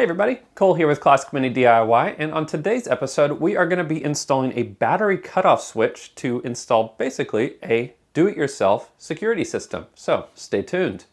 Hey everybody, Cole here with Classic Mini DIY, and on today's episode we are going to be installing a battery cutoff switch to install basically a do-it-yourself security system. So stay tuned.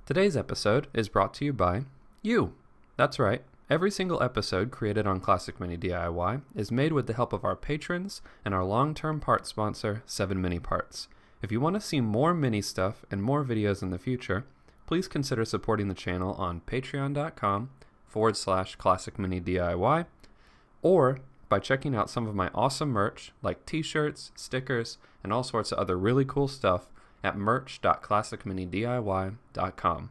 Today's episode is brought to you by you. That's right. Every single episode created on Classic Mini DIY is made with the help of our patrons and our long-term parts sponsor, 7 Mini Parts. If you want to see more mini stuff and more videos in the future, please consider supporting the channel on patreon.com/Classic Mini DIY or by checking out some of my awesome merch like t-shirts, stickers, and all sorts of other really cool stuff at merch.classicminidiy.com.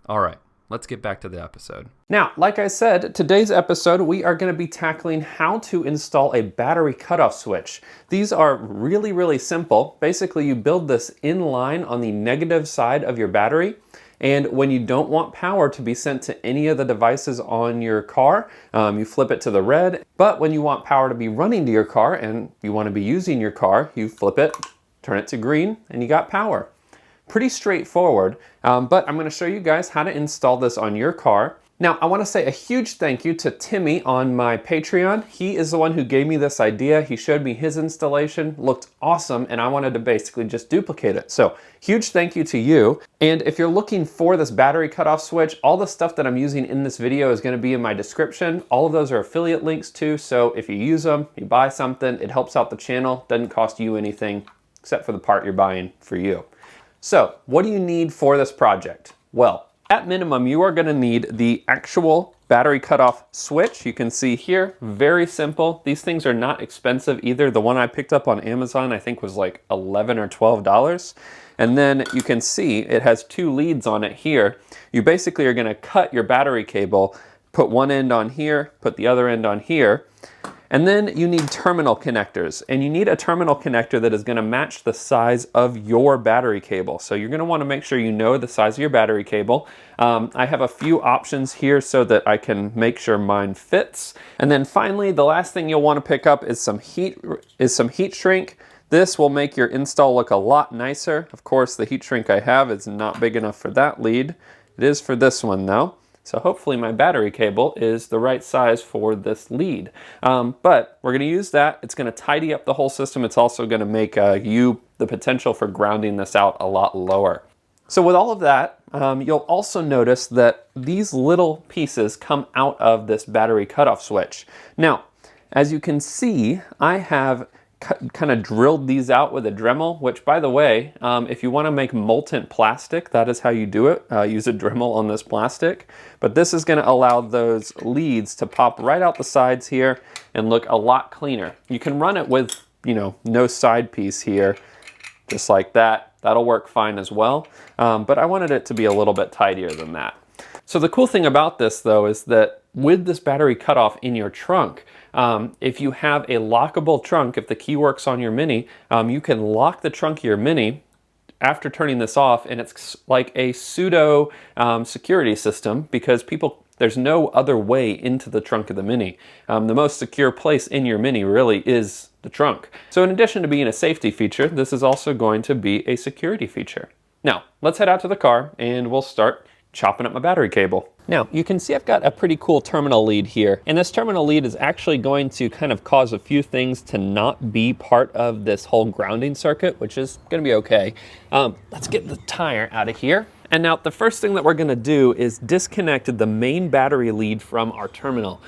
All right. Let's get back to the episode. Now, like I said, today's episode, we are going to be tackling how to install a battery cutoff switch. These are really simple. Basically, you build this in line on the negative side of your battery. And when you don't want power to be sent to any of the devices on your car, you flip it to the red. But when you want power to be running to your car and you want to be using your car, you flip it, turn it to green, and you got power. Pretty straightforward, but I'm going to show you guys how to install this on your car. Now, I want to say a huge thank you to Timmy on my Patreon. He is the one who gave me this idea. He showed me his installation, looked awesome, and I wanted to basically just duplicate it. So, huge thank you to you. And if you're looking for this battery cutoff switch, all the stuff that I'm using in this video is going to be in my description. All of those are affiliate links too, so if you use them, you buy something, it helps out the channel, doesn't cost you anything except for the part you're buying for you. So, what do you need for this project? Well, at minimum, you are going to need the actual battery cutoff switch. You can see here, very simple. These things are not expensive either. The one I picked up on Amazon, I think was like $11 or $12. And then you can see it has 2 leads on it here. You basically are going to cut your battery cable, put one end on here, put the other end on here. And then you need terminal connectors, and you need a terminal connector that is going to match the size of your battery cable. So you're going to want to make sure you know the size of your battery cable. I have a few options here so that I can make sure mine fits. And then finally, the last thing you'll want to pick up is some heat shrink. This will make your install look a lot nicer. Of course, the heat shrink I have is not big enough for that lead. It is for this one though. So hopefully my battery cable is the right size for this lead. But we're going to use that. It's going to tidy up the whole system. It's also going to make the potential for grounding this out a lot lower. So with all of that, you'll also notice that these little pieces come out of this battery cutoff switch. Now, as you can see, I have kind of drilled these out with a Dremel, which by the way, if you want to make molten plastic, that is how you do it. Use a Dremel on this plastic. But this is going to allow those leads to pop right out the sides here and look a lot cleaner. You can run it with, no side piece here, just like that. That'll work fine as well. But I wanted it to be a little bit tidier than that. So the cool thing about this though is that with this battery cutoff in your trunk, if you have a lockable trunk, if the key works on your Mini, you can lock the trunk of your Mini after turning this off, and it's like a pseudo security system because there's no other way into the trunk of the Mini. The most secure place in your Mini really is the trunk. So in addition to being a safety feature, this is also going to be a security feature. Now, let's head out to the car and we'll start chopping up my battery cable. Now, you can see I've got a pretty cool terminal lead here, and this terminal lead is actually going to kind of cause a few things to not be part of this whole grounding circuit, which is going to be okay. Let's get the tire out of here. And now the first thing that we're going to do is disconnect the main battery lead from our terminal.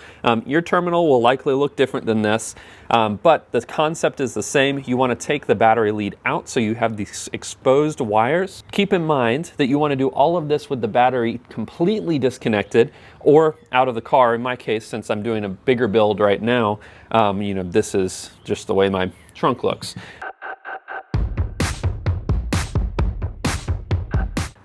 Your terminal will likely look different than this, but the concept is the same. You want to take the battery lead out so you have these exposed wires. Keep in mind that you want to do all of this with the battery completely disconnected or out of the car. In my case, since I'm doing a bigger build right now, this is just the way my trunk looks.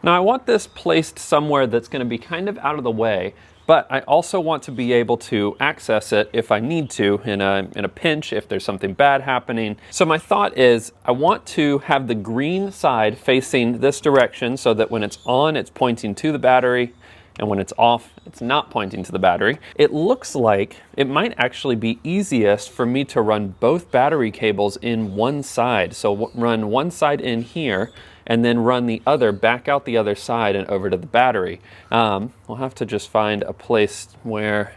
Now I want this placed somewhere that's going to be kind of out of the way, but I also want to be able to access it if I need to in a pinch, if there's something bad happening. So my thought is I want to have the green side facing this direction so that when it's on, it's pointing to the battery, and when it's off, it's not pointing to the battery. It looks like it might actually be easiest for me to run both battery cables in one side. So run one side in here, and then run the other back out the other side and over to the battery. We'll have to just find a place where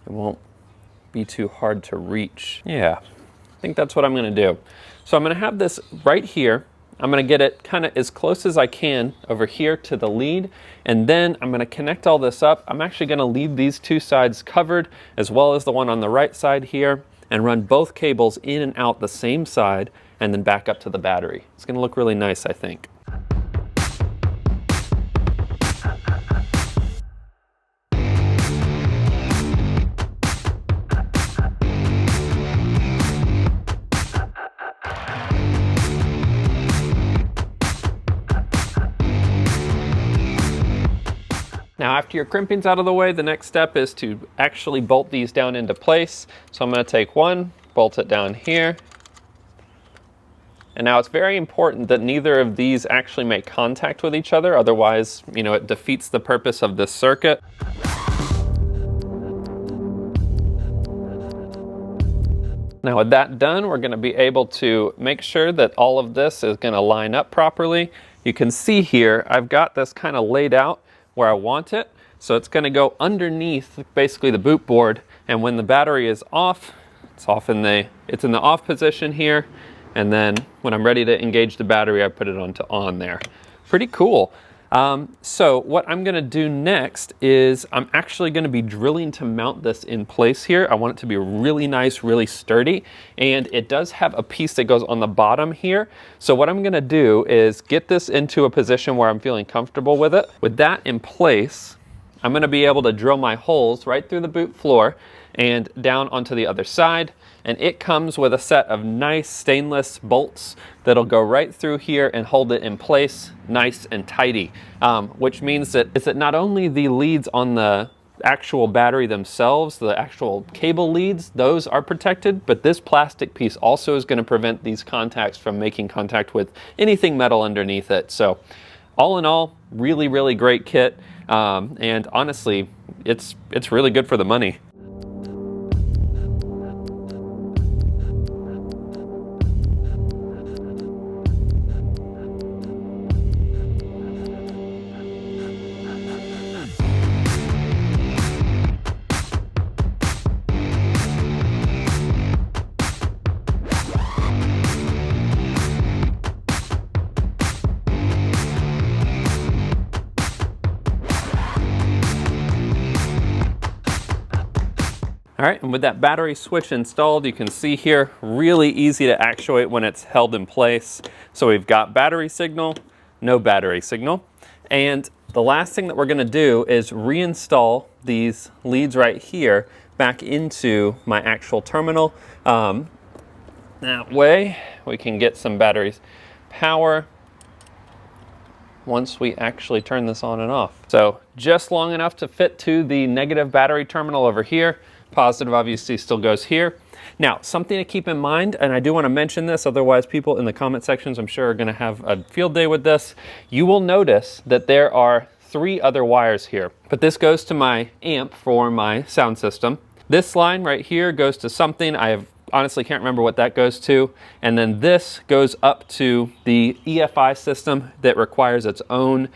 it won't be too hard to reach. Yeah, I think that's what I'm gonna do. So I'm gonna have this right here. I'm gonna get it kind of as close as I can over here to the lead, and then I'm gonna connect all this up. I'm actually gonna leave these two sides covered, as well as the one on the right side here, and run both cables in and out the same side, and then back up to the battery. It's gonna look really nice, I think. Now, after your crimping's out of the way, the next step is to actually bolt these down into place. So I'm gonna take one, bolt it down here. And now it's very important that neither of these actually make contact with each other, otherwise, you know, it defeats the purpose of this circuit. Now with that done, we're gonna be able to make sure that all of this is gonna line up properly. You can see here, I've got this kind of laid out where I want it. So it's gonna go underneath basically the boot board, and when the battery is off, it's in the off position here, and then when I'm ready to engage the battery, I put it onto on there. Pretty cool. So what I'm gonna do next is I'm actually gonna be drilling to mount this in place here. I want it to be really nice, really sturdy, and it does have a piece that goes on the bottom here. So what I'm gonna do is get this into a position where I'm feeling comfortable with it. With that in place, I'm gonna be able to drill my holes right through the boot floor and down onto the other side. And it comes with a set of nice stainless bolts that'll go right through here and hold it in place nice and tidy, which means that not only the leads on the actual battery themselves, the actual cable leads, those are protected, but this plastic piece also is going to prevent these contacts from making contact with anything metal underneath it. So all in all, really, really great kit. And honestly, it's really good for the money. All right, and with that battery switch installed, you can see here, really easy to actuate when it's held in place. So we've got battery signal, no battery signal. And the last thing that we're gonna do is reinstall these leads right here back into my actual terminal. That way we can get some batteries power once we actually turn this on and off. So just long enough to fit to the negative battery terminal over here. Positive obviously still goes here. Now, something to keep in mind, and I do want to mention this, otherwise people in the comment sections I'm sure are going to have a field day with this. You will notice that there are 3 other wires here, but this goes to my amp for my sound system. This line right here goes to something honestly can't remember what that goes to. And then this goes up to the EFI system that requires its own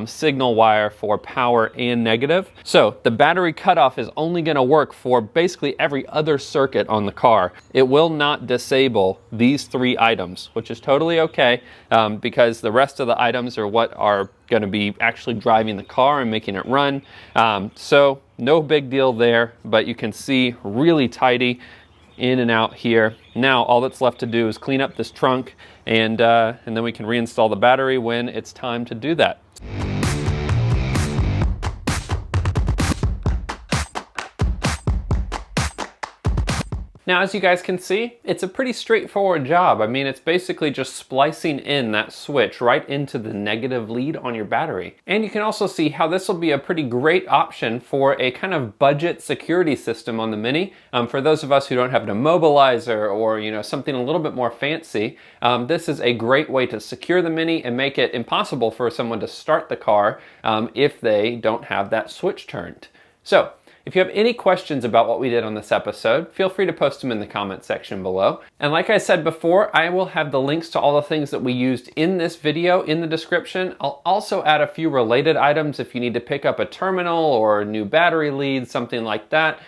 signal wire for power and negative. So the battery cutoff is only gonna work for basically every other circuit on the car. It will not disable these 3 items, which is totally okay because the rest of the items are what are gonna be actually driving the car and making it run. So no big deal there, but you can see really tidy in and out here. Now all that's left to do is clean up this trunk and then we can reinstall the battery when it's time to do that. Now, as you guys can see, it's a pretty straightforward job. I mean, it's basically just splicing in that switch right into the negative lead on your battery. And you can also see how this will be a pretty great option for a kind of budget security system on the Mini. For those of us who don't have an immobilizer or, you know, something a little bit more fancy, this is a great way to secure the Mini and make it impossible for someone to start the car if they don't have that switch turned. So, if you have any questions about what we did on this episode, feel free to post them in the comment section below. And like I said before, I will have the links to all the things that we used in this video in the description. I'll also add a few related items if you need to pick up a terminal or a new battery lead, something like that.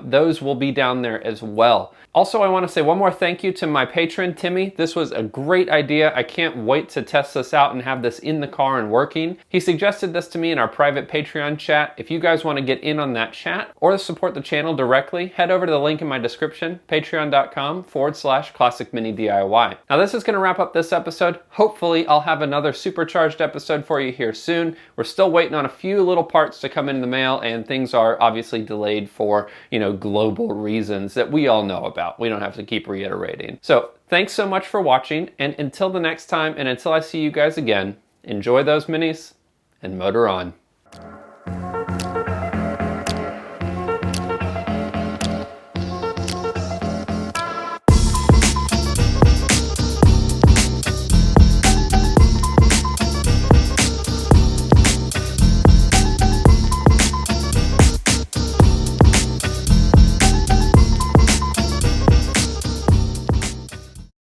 Those will be down there as well. Also, I want to say one more thank you to my patron, Timmy. This was a great idea. I can't wait to test this out and have this in the car and working. He suggested this to me in our private Patreon chat. If you guys want to get in on that chat or support the channel directly, head over to the link in my description, patreon.com/ClassicMiniDIY. Now, this is going to wrap up this episode. Hopefully, I'll have another supercharged episode for you here soon. We're still waiting on a few little parts to come in the mail, and things are obviously delayed for, you know, global reasons that we all know about. We don't have to keep reiterating. So thanks so much for watching, and until the next time, and until I see you guys again, enjoy those minis and motor on.